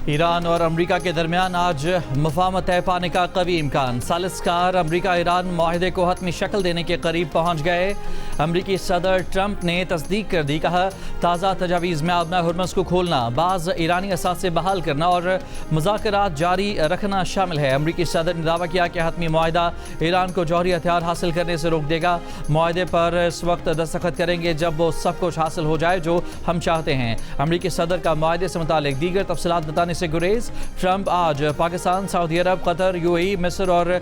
Iran और अमरीका के दरमियान आज मुफाहमत तय पाने का कवी इम्कान। सालिसकार अमरीका ईरान माहिदे को हतमी शक्ल देने के करीब पहुंच गए। अमरीकी सदर ट्रंप ने तस्दीक कर दी, कहा ताज़ा तजावीज़ में आबना हुर्मस को खोलना, बाज़ ईरानी असासे बहाल करना और मुज़ाकरात जारी रखना शामिल है। अमरीकी सदर ने दावा किया कि हतमी मुआहिदा ईरान को जौहरी हथियार हासिल करने से रोक देगा। मुआहिदे पर इस वक्त दस्तखत करेंगे जब वो सब कुछ हासिल हो जाए जो हम चाहते हैं। अमरीकी सदर का मुआहिदे से मुतालिक दीगर तफसीलात बताने से गुरेज। ट्रंप आज पाकिस्तान, सऊदी अरब, कतर, यूएई, मिस्र और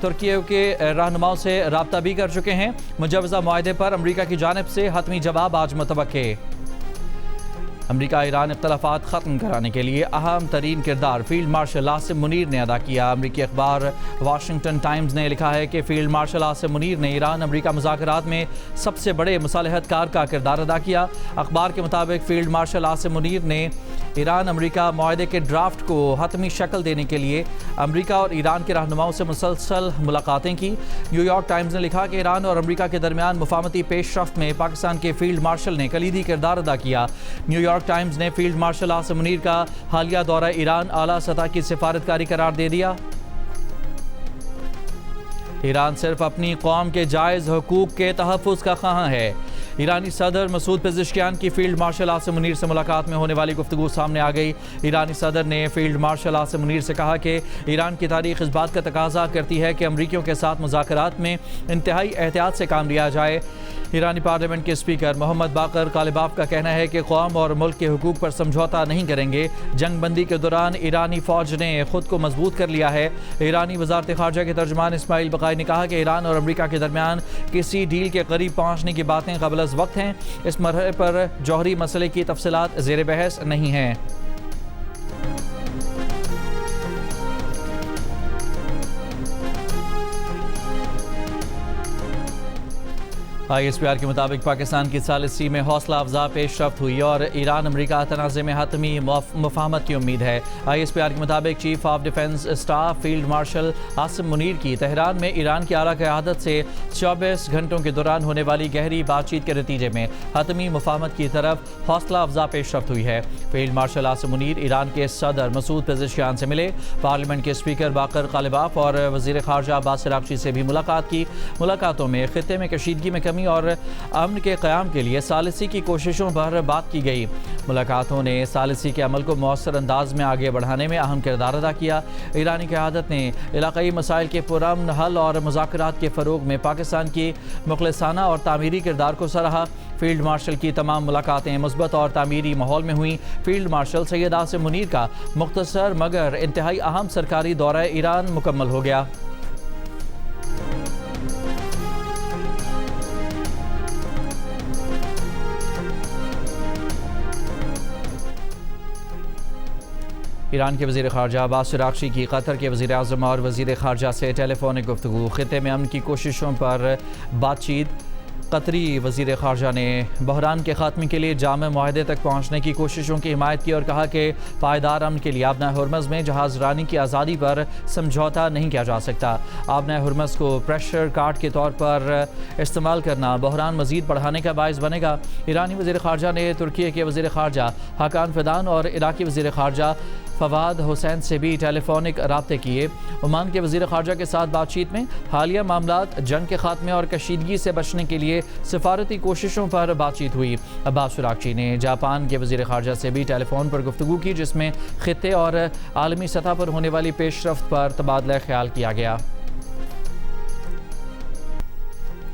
तुर्की के रहनुमाओं से रब्ता भी कर चुके हैं। मुजवजा मुआहिदे पर अमरीका की जानिब से हतमी जवाब आज मुतवक्के। अमरीका ईरान इख्तलाफात ख़त्म कराने के लिए अहम तरीन किरदार फील्ड मार्शल आसिम मुनीर ने अदा किया। अमरीकी अखबार वाशिंगटन टाइम्स ने लिखा है कि फील्ड मार्शल आसिम मुनीर ने ईरान अमरीका मुज़ाकरात में सबसे बड़े मुसालहतकार का किरदार अदा किया। अखबार के मुताबिक फील्ड मार्शल आसिम मुनीर ने ईरान अमरीका मुआहिदे के ड्राफ्ट को हतमी शक्ल देने के लिए अमरीका और ईरान के रहनुमाओं से मुसलसल मुलाकातें की। न्यूयॉर्क टाइम्स ने लिखा कि ईरान और अमरीका के दरमियान मुफाहमती पेशरफ्त में पाकिस्तान के फील्ड मार्शल ने कलीदी किरदार अदा किया। न्यूयॉर्क टाइम्स ने फील्ड मार्शल आसिम मुनीर का हालिया दौरा ईरान आला सतह की सिफारतकारी करार दे दिया। ईरान सिर्फ अपनी कौम के जायज़ हकूक़ के तहफ़्फ़ुज़ का ख़्वाह है। ईरानी सदर मसूद पेज़ेश्कियान की फील्ड मार्शल आसिम मुनीर से मुलाकात में होने वाली गुफ्तगू सामने आ गई। ईरानी सदर ने फील्ड मार्शल आसिम मुनीर से कहा कि ईरान की तारीख़ इस बात का तकाजा करती है कि अमरीकियों के साथ मुज़ाकरात में इंतहाई एहतियात से काम लिया जाए। ईरानी पार्लियामेंट के स्पीकर मोहम्मद बाकर कालिबाफ का कहना है कि कौम और मुल्क के हुकूक पर समझौता नहीं करेंगे। जंग बंदी के दौरान ईरानी फ़ौज ने खुद को मजबूत कर लिया है। ईरानी वज़ारत ख़ारजा के तर्जुमान इस्माइल बक़ाई ने कहा कि ईरान और अमरीका के दरमियान किसी डील के करीब पहुँचने की बातें क़ब्ल अज़ वक्त हैं। इस मरहले पर जौहरी मसले की तफसीलात ज़ेर बहस नहीं हैं। ISPR के मुताबिक पाकिस्तान की सालिसी में हौसला अफजा पेशरफ्त हुई और ईरान अमरीका तनाज़े में हतमी मुफाहमत की उम्मीद है। ISPR के मुताबिक chief of defence staff field marshal Asim Munir की तेहरान में ईरान की आला क़यादत से 24 घंटों के दौरान होने वाली गहरी बातचीत के नतीजे में हतमी मुफाहमत की तरफ हौसला अफजा पेशरफ्त हुई है। Field marshal Asim Munir Iran के सदर मसूद पेज़ेश्कियान से मिले। पार्लियामेंट के स्पीकर बाकर कालिबाफ और वज़ीर ख़ारजा अब्बास अराग़ची से भी मुलाकात की। मुलाकातों में ख़ित्ते में कशीदगी में और अमन के क़याम के लिए सालिसी की कोशिशों पर बात की गई। मुलाकातों ने सालिसी के अमल को मौसर अंदाज में आगे बढ़ाने में अहम किरदार अदा किया। ईरानी क़यादत ने इलाक़ाई मसाइल के पुरअमन हल और मुज़ाकरात के फ़रोग़ में पाकिस्तान की मुख़लिसाना और तामीरी किरदार को सराहा। फील्ड मार्शल की तमाम मुलाकातें मुस्बत और तामीरी माहौल में हुई। फील्ड मार्शल सैयद आसिम मुनीर का मुख्तसर मगर इंतहाई अहम सरकारी दौरा ईरान मुकम्मल हो गया। ईरान के वज़ीर ख़ारजा अब्बास अराग़ची की कतर के वज़ीर आज़म और वज़ीर ख़ारजा से टेलीफोनिक गुफ्तगू। ख़ित्ते में अमन की कोशिशों पर बातचीत। कतरी वज़ीर ख़ारजा ने बहरान के ख़ात्मे के लिए जामे मुआहिदे तक पहुँचने की कोशिशों की हिमायत की और कहा कि पायदार अमन के लिए आबना हुर्मस में जहाज़ रानी की आज़ादी पर समझौता नहीं किया जा सकता। आबना हुर्मस को प्रेशर कार्ड के तौर पर इस्तेमाल करना बहरान मज़ीद बढ़ाने का बायस बनेगा। ईरानी वज़ीर ख़ारजा ने तुर्की के वज़ीर ख़ारजा हाकान फ़िदान और इराक़ी वज़ीर ख़ारजा फवाद हुसैन से भी टेलीफोनिक राब्ते किए। ओमान के वज़ीर ख़ारजा के साथ बातचीत में हालिया मामलात, जंग के ख़ात्मे और कशीदगी से बचने के लिए सिफारती कोशिशों पर बातचीत हुई। अब्बास अराग़ची ने जापान के वज़ीर ख़ारजा से भी टेलीफोन पर गुफ्तगू की, जिसमें ख़ित्ते और आलमी सतह पर होने वाली पेशरफ्त पर तबादला ख्याल किया गया।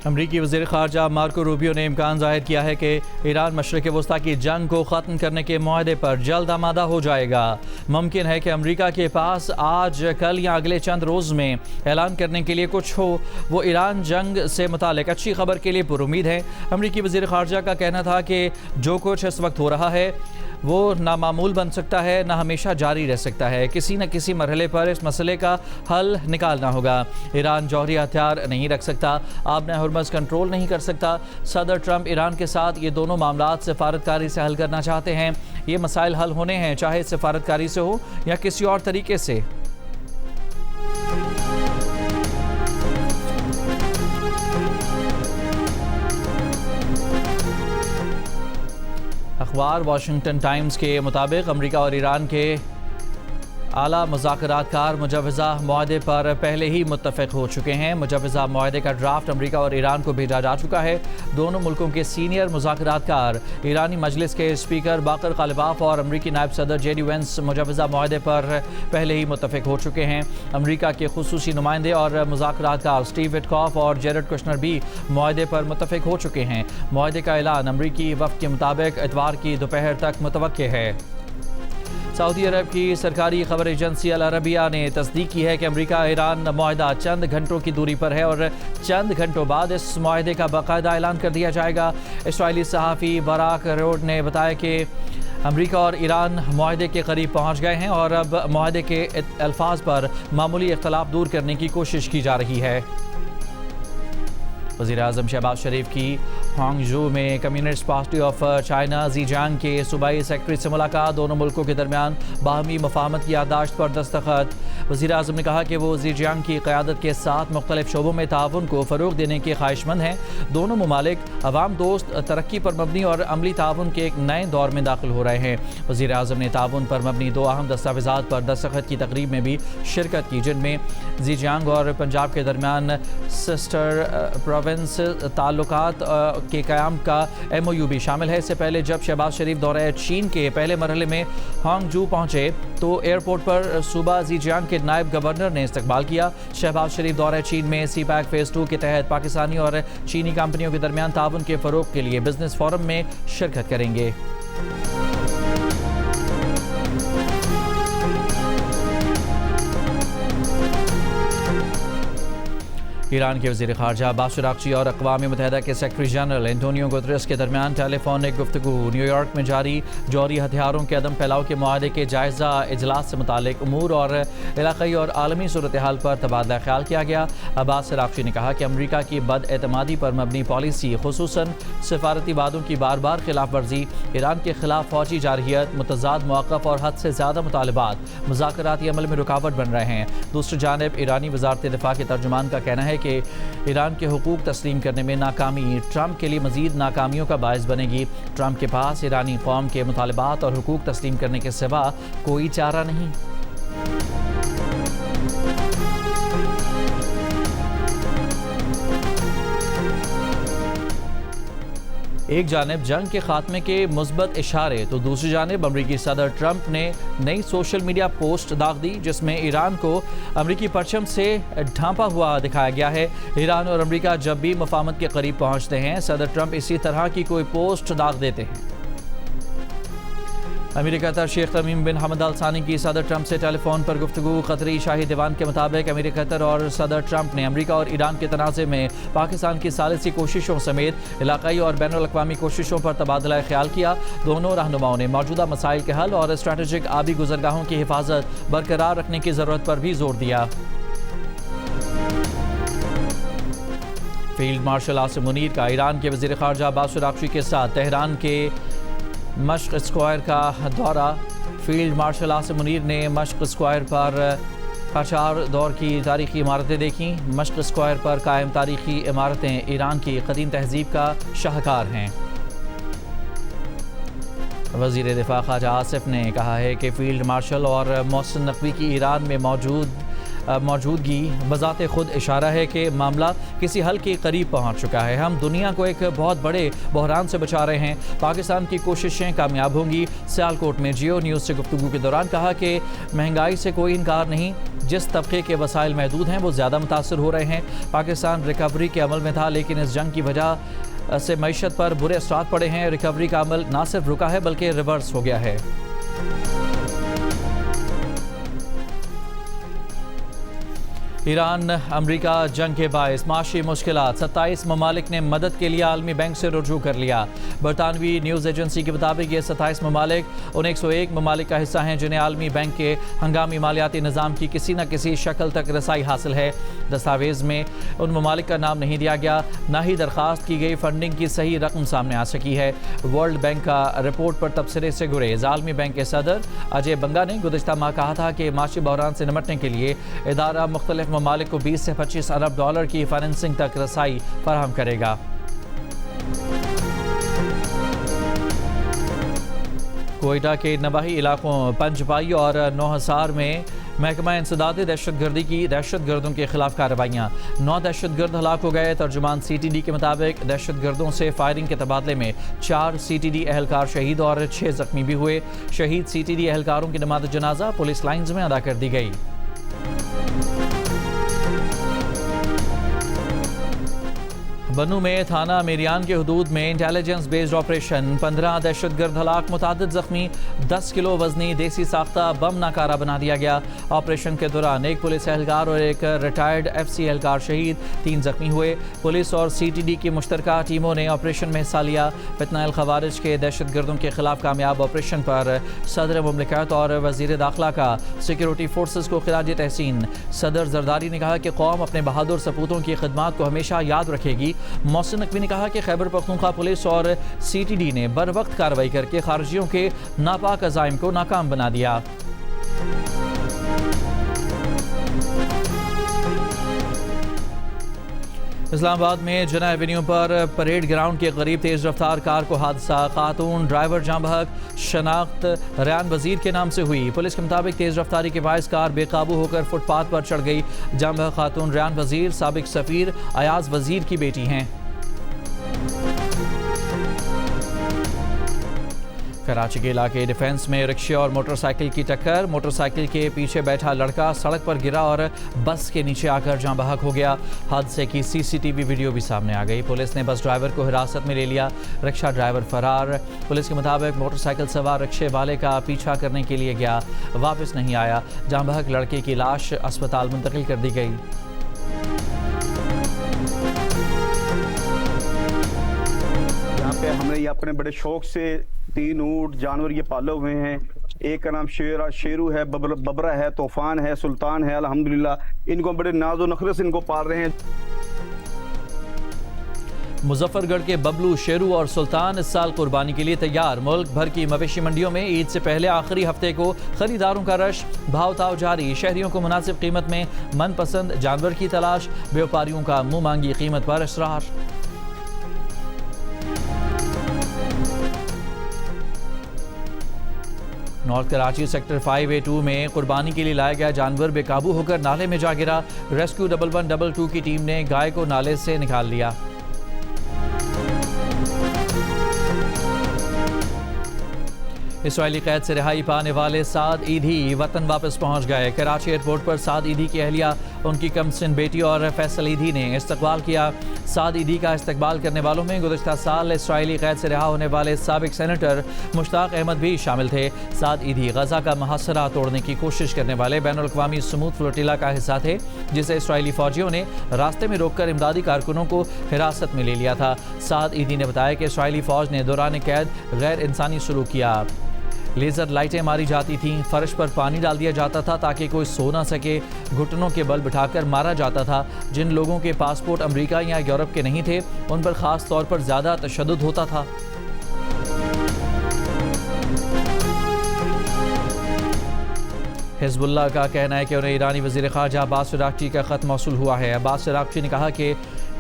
अमरीकी वज़ीर ख़ारजा मार्को रूबियो ने इम्कान ज़ाहिर किया है कि ईरान मशरिक़ वस्ता की जंग को ख़त्म करने के मुआहदे पर जल्द आमादा हो जाएगा। मुमकिन है कि अमरीका के पास आज, कल या अगले चंद रोज़ में ऐलान करने के लिए कुछ हो। वो ईरान जंग से मुतालिक अच्छी खबर के लिए पुरुमीद है। अमरीकी वज़ीर ख़ारजा का कहना था कि जो कुछ इस वक्त हो रहा है वो नामामूल बन सकता है, ना हमेशा जारी रह सकता है। किसी न किसी मरहले पर इस मसले का हल निकालना होगा। ईरान जौहरी हथियार नहीं रख सकता, आबना हुर्मस कंट्रोल नहीं कर सकता। सदर ट्रंप ईरान के साथ ये दोनों मामलात सिफारतकारी से हल करना चाहते हैं। ये मसाइल हल होने हैं, चाहे सिफारतकारी से हो या किसी और तरीके से। अखबार वाशिंगटन टाइम्स के मुताबिक अमेरिका और ईरान के आला मुज़ाकरात कार मुजवज़ा मुआहदे पर पहले ही मुत्तफ़िक़ हो चुके हैं। मुजवज़ा मुआहदे का ड्राफ्ट अमरीका और ईरान को भेजा जा चुका है। दोनों मुल्कों के सीनियर मुज़ाकरात कार ईरानी मजलिस के स्पीकर बाकर कालिबाफ और अमरीकी नायब सदर जेडी वेंस मुजवज़ा मुआहदे पर पहले ही मुत्तफ़िक़ हो चुके हैं। अमरीका के खुसूसी नुमाइंदे और मुज़ाकरात कार स्टीव विटकॉफ और जेरेड कुशनर भी मुआहदे पर मुत्तफ़िक़ हो चुके हैं। मुआहदे का ऐलान अमरीकी वफ़द के मुताबिक इतवार की दोपहर तक मुतवक्के है। सऊदी अरब की सरकारी खबर एजेंसी अल अरबिया ने तस्दीक की है कि अमरीका ईरान मुआहदा चंद घंटों की दूरी पर है और चंद घंटों बाद इस मुआहदे का बाकायदा ऐलान कर दिया जाएगा। इसराइली सहाफ़ी बराक रोड ने बताया कि अमरीका और ईरान मुआहदे के करीब पहुँच गए हैं और अब मुआहदे के अल्फाज पर मामूली इख्तलाफ दूर करने की कोशिश की जा रही है। वज़ीर-ए-आज़म शहबाज शरीफ की हांगझू में कम्युनिस्ट पार्टी ऑफ चाइना ज़ीजियांग के सूबाई सेक्रेटरी से मुलाकात। दोनों मुल्कों के दरमियान बाहमी मफाहमत की याददाश्त पर दस्तखत। वज़ीर-ए-आज़म ने कहा कि वो ज़ीजियांग की क़यादत के साथ मुख्तलिफ शोबों में ताउन को फ़रोग़ देने के ख्वाहिशमंद हैं। दोनों ममालिक अवाम दोस्त तरक्की पर मबनी और अमली ताउन के एक नए दौर में दाखिल हो रहे हैं। वज़ीर-ए-आज़म ने ताउन पर मबनी 2 अहम दस्तावेज़ात पर दस्तखत की तकरीब में भी शिरकत की, जिनमें ज़ीजियांग और पंजाब के दरमियान सिस्टर प्रोविंस ताल्लुकात के क़याम का MOU भी शामिल है। इससे पहले जब शहबाज शरीफ दौरे चीन के पहले मरहले में हांगझू पहुंचे तो एयरपोर्ट पर सूबा ज़ीजियांग के नायब गवर्नर ने इस्तकबाल किया। शहबाज शरीफ दौरे चीन में CPEC फ़ेज़ 2 के तहत पाकिस्तानी और चीनी कंपनियों के दरमियान ताउन के फ़रोग़ के लिए बिजनेस फोरम में शिरकत करेंगे। ईरान के वज़ीर ख़ारजा अब्बास अराग़ची और अक़वाम मुत्तहिदा के सेक्रेटरी जनरल एंटोनियो गुतरेस के दरमियान टेलीफोनिक गुफ्तगू। न्यूयॉर्क में जारी जौहरी हथियारों के अदम फैलाव के मुआहदे के जायज़ा इजलास से मुतालिक उमूर और इलाक़ाई और आलमी सूरत हाल पर तबादला ख्याल किया गया। अब्बास अराग़ची ने कहा कि अमरीका की बदएतमादी पर मबनी पॉलिसी, खुसूसन सफारती वादों की बार बार खिलाफ वर्जी, ईरान के खिलाफ फ़ौजी जारहियत, मुतज़ाद मौक़िफ़ और हद से ज़्यादा मुतालबात मुज़ाकराती अमल में रुकावट बन रहे हैं। दूसरी जानिब ईरानी वज़ारत दिफ़ा के तर्जुमान का कहना है कि ईरान के हुकूक तस्लीम करने में नाकामी ट्रंप के लिए मज़ीद नाकामियों का बायस बनेगी। ट्रंप के पास ईरानी कौम के मुतालबात और हुकूक तस्लीम करने के सिवा कोई चारा नहीं। एक जानिब जंग के खात्मे के मुस्बत इशारे तो दूसरी जानिब अमरीकी सदर ट्रंप ने नई सोशल मीडिया पोस्ट दाग दी, जिसमें ईरान को अमरीकी परचम से ढांपा हुआ दिखाया गया है। ईरान और अमरीका जब भी मुफाहमत के करीब पहुंचते हैं, सदर ट्रंप इसी तरह की कोई पोस्ट दाग देते हैं। अमीर कतर शेख तमीम बिन हमद अल सानी की सदर ट्रंप से टेलीफोन पर गुफ्तगू। कतरी शाही दीवान के मुताबिक अमीर कतर और सदर ट्रंप ने अमरीका और ईरान के तनाज़े में पाकिस्तान की सालिसी कोशिशों समेत इलाकाई और बैनुल-अक़वामी कोशिशों पर तबादला ख्याल किया। दोनों रहनुमाओं ने मौजूदा मसाइल के हल और स्ट्रेटेजिक आबी गुज़रगाहों की हिफाजत बरकरार रखने की ज़रूरत पर भी जोर दिया। फील्ड मार्शल आसिम मुनीर का ईरान के वज़ीर ख़ारजा अब्बास अराग़ची के साथ तेहरान के मश्क स्क्वायर का दौरा। फील्ड मार्शल आसिम मुनीर ने मश्क स्क्वायर पर काचार दौर की तारीख़ी इमारतें देखीं। मश्क स्क्वायर पर कायम तारीख़ी इमारतें ईरान की कदीम तहज़ीब का शाहकार हैं। वज़ीर दिफ़ा ख़ारजा आसिफ ने कहा है कि फील्ड मार्शल और मोहसिन नकवी की ईरान में मौजूदगी बज़ाते खुद इशारा है कि मामला किसी हल के करीब पहुंच चुका है। हम दुनिया को एक बहुत बड़े बहरान से बचा रहे हैं। पाकिस्तान की कोशिशें कामयाब होंगी। सियालकोट में जियो न्यूज़ से गुफ्तगू के दौरान कहा कि महंगाई से कोई इनकार नहीं, जिस तबके के वसाइल महदूद हैं वो ज़्यादा मुतासर हो रहे हैं। पाकिस्तान रिकवरी के अमल में था, लेकिन इस जंग की वजह से मईशत पर बुरे असरात पड़े हैं। रिकवरी का अमल ना सिर्फ रुका है बल्कि रिवर्स हो गया है। ईरान अमरीका जंग के बायस माशी मुश्किलात, 27 ममालिक ने मदद के लिए आलमी बैंक से रुजू कर लिया। बरतानवी न्यूज़ एजेंसी के मुताबिक ये 27 ममालिक उन 101 ममालिक का हिस्सा हैं जिन्हें आलमी बैंक के हंगामी मालियाती निज़ाम की किसी न किसी शक्ल तक रसाई हासिल है। दस्तावेज़ में उन ममालिक का नाम नहीं दिया गया, ना ही दरख्वास्त की गई फंडिंग की सही रकम सामने आ सकी है। वर्ल्ड बैंक का रिपोर्ट पर तबसरे से गुरेज आलमी बैंक के सदर अजय बंगा ने गुज़िश्ता माह कहा था कि माशी बहरान से निपटने के लिए इदारा मुख्तलिफ ममालिक को 20 से 25 अरब डॉलर की फाइनेंसिंग तक रसाई फराहम करेगा। कोयटा के नवाही इलाकों पंजपाई और नौहसार में महकमा इंसदाद दहशतगर्दी की दहशतगर्दों के खिलाफ कार्रवाइयाँ। 9 दहशतगर्द हलाक हो गए। तर्जुमान CTD के मुताबिक दहशतगर्दों से फायरिंग के तबादले में 4 CTD एहलकार शहीद और 6 जख्मी भी हुए। शहीद CTD एहलकारों की नमाज जनाजा पुलिस लाइन्स में अदा कर दी गई। बनू में थाना मेरियान के हुदूद में इंटेलिजेंस बेस्ड ऑपरेशन। 15 दहशतगर्द हलाक, मुतादिद जख्मी। 10 किलो वजनी देसी साख्ता बम नाकारा बना दिया गया। ऑपरेशन के दौरान एक पुलिस एहलकार और एक रिटायर्ड FC एहलकार शहीद, 3 जख्मी हुए। पुलिस और CTD की मुश्तरका टीमों ने ऑपरेशन में हिस्सा लिया। फितनाइल खवारिज के दहशतगर्दों के खिलाफ कामयाब ऑपरेशन पर सदर मुमलिकत और वजीर दाखिला का सिक्योरिटी फोर्सेस को खिराज तहसीन। सदर जरदारी ने कहा कि कौम अपने बहादुर सपूतों की खिदमत को हमेशा याद रखेगी। मोहसिन नकवी ने कहा कि खैबर पख्तूनख्वा पुलिस और CTD ने बर वक्त कार्रवाई करके खारजियों के नापाक अज़ाइम को नाकाम बना दिया। इस्लामाबाद में जना एवेन्यू पर परेड ग्राउंड के करीब तेज रफ्तार कार को हादसा। खातून ड्राइवर जाँ बहक, शनाख्त रेयान वजीर के नाम से हुई। पुलिस के मुताबिक तेज रफ्तारी के बायस कार बेकाबू होकर फुटपाथ पर चढ़ गई। जाँ बहक खातून रेयान वजीर साबिक सफीर अयाज वजीर की बेटी हैं। कराची के इलाके डिफेंस में रिक्शे और मोटरसाइकिल की टक्कर। मोटरसाइकिल के पीछे बैठा लड़का सड़क पर गिरा और बस के नीचे आकर जाँ बहक हो गया। हादसे की CCTV वीडियो भी सामने आ गई। पुलिस ने बस ड्राइवर को हिरासत में ले लिया। रिक्शा ड्राइवर फरार। पुलिस के मुताबिक मोटरसाइकिल सवार रिक्शे वाले का पीछा करने के लिए गया, वापस नहीं आया। जाँ बहक लड़के की लाश अस्पताल मुंतकिल कर दी गई। हमने ये अपने बड़े शौक से 3 ऊँट जानवर ये पाले हुए हैं। एक का नाम शेरू है, बबरा है, तूफान है, सुल्तान है। अल्हम्दुलिल्लाह इनको बड़े नाजो नखरे से इनको पाल रहे हैं। मुजफ्फरगढ़ के बबलू, शेरू और सुल्तान इस साल कुर्बानी के लिए तैयार। मुल्क भर की मवेशी मंडियों में ईद से पहले आखिरी हफ्ते को खरीदारों का रश, भाव ताव जारी। शहरियों को मुनासिब कीमत में मनपसंद जानवर की तलाश। व्यापारियों का मुंह मांगी कीमत पर इसरार। नॉर्थ कराची सेक्टर 5A2 में कुर्बानी के लिए लाया गया जानवर बेकाबू होकर नाले में जा गिरा। रेस्क्यू 1112 की टीम ने गाय को नाले से निकाल लिया। इसराइली कैद से रिहाई पाने वाले साद ईदी वतन वापस पहुंच गए। कराची एयरपोर्ट पर साद ईदी की अहलिया, उनकी कमसिन बेटी और फैसल ईदी ने इस्तकबाल किया। साद ईदी का इस्तकबाल करने वालों में गुज़श्ता साल इसराइली कैद से रिहा होने वाले साबिक सेनेटर मुश्ताक अहमद भी शामिल थे। साद ईदी गजा का मुहासरा तोड़ने की कोशिश करने वाले बैनुल-अक़वामी समूद फ्लोटिला का हिस्सा थे, जिसे इसराइली फौजियों ने रास्ते में रोककर इमदादी कारकुनों को हिरासत में ले लिया था। साद ईदी ने बताया कि इसराइली फौज ने दौरान कैद गैर इंसानी सलूक किया। लेज़र लाइटें मारी जाती थीं, फर्श पर पानी डाल दिया जाता था ताकि कोई सो ना सके, घुटनों के बल बिठाकर मारा जाता था। जिन लोगों के पासपोर्ट अमेरिका या यूरोप के नहीं थे, उन पर ख़ास तौर पर ज़्यादा तशद्दुद होता था। हिज़्बुल्लाह का कहना है कि उन्हें ईरानी वज़ीर ख़ारजा अब्बास अराग़ची का ख़त मौसूल हुआ है। अब्बास अराग़ची ने कहा कि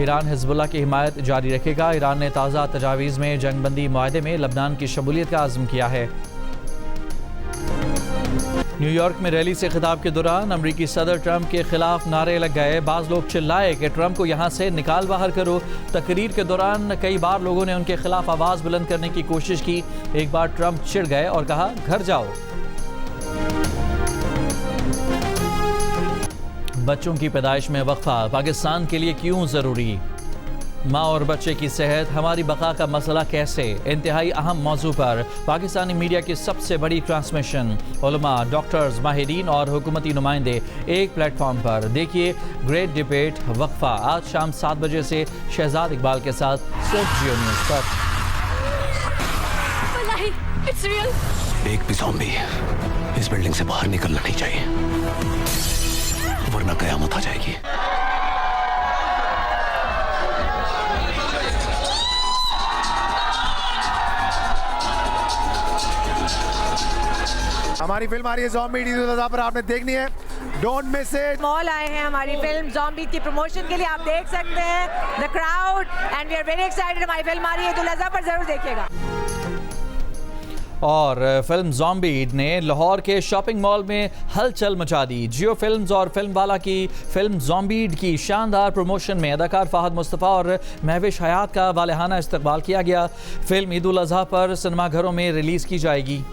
ईरान हिज़्बुल्लाह की हिमायत जारी रखेगा। ईरान ने ताज़ा तजावीज़ में जंगबंदी मुआहदे में लबनान की शमूलियत का आज़म किया है। न्यूयॉर्क में रैली से खिताब के दौरान अमरीकी सदर ट्रंप के खिलाफ नारे लग गए। बाज़ लोग चिल्लाए कि ट्रंप को यहाँ से निकाल बाहर करो। तकरीर के दौरान कई बार लोगों ने उनके खिलाफ आवाज़ बुलंद करने की कोशिश की। एक बार ट्रंप चिढ़ गए और कहा, घर जाओ। बच्चों की पैदाइश में वक्फा पाकिस्तान के लिए क्यों ज़रूरी? माँ और बच्चे की सेहत हमारी बका का मसला कैसे? इंतहाई अहम मौजू पर पाकिस्तानी मीडिया की सबसे बड़ी ट्रांसमिशन। उलमा, डॉक्टर्स, माहिरीन और हुकूमती नुमाइंदे एक प्लेटफॉर्म पर। देखिए ग्रेट डिबेट वक्फा आज शाम 7 बजे से शहजाद इकबाल के साथ सिर्फ जियो न्यूज़ पर। एक भी ज़ॉम्बी इस बिल्डिंग से बाहर निकलना नहीं चाहिए, वरना कयामत आ जाएगी। हमारी फिल्म आ रही है ज़ॉम्बी पर, आपने देखनी है, डोंट मिस इट। मॉल आए हैं हमारी फिल्म ज़ॉम्बी की प्रमोशन के लिए, आप देख सकते हैं the crowd and we are very excited. हमारी फिल्म आ रही है ईद-उल-अज़हा पर, जरूर देखिएगा। और फिल्म ज़ॉम्बीड ने लाहौर के शॉपिंग मॉल में हलचल मचा दी। जियो फिल्म्स और फिल्म वाला की फिल्म ज़ॉम्बीड की शानदार प्रमोशन में अदाकार फ़हद मुस्तफ़ा और महविश हयात का वालिहाना इस्तकबाल किया गया। फिल्म ईद उल अज़हा पर सिनेमाघरों में रिलीज़ की जाएगी।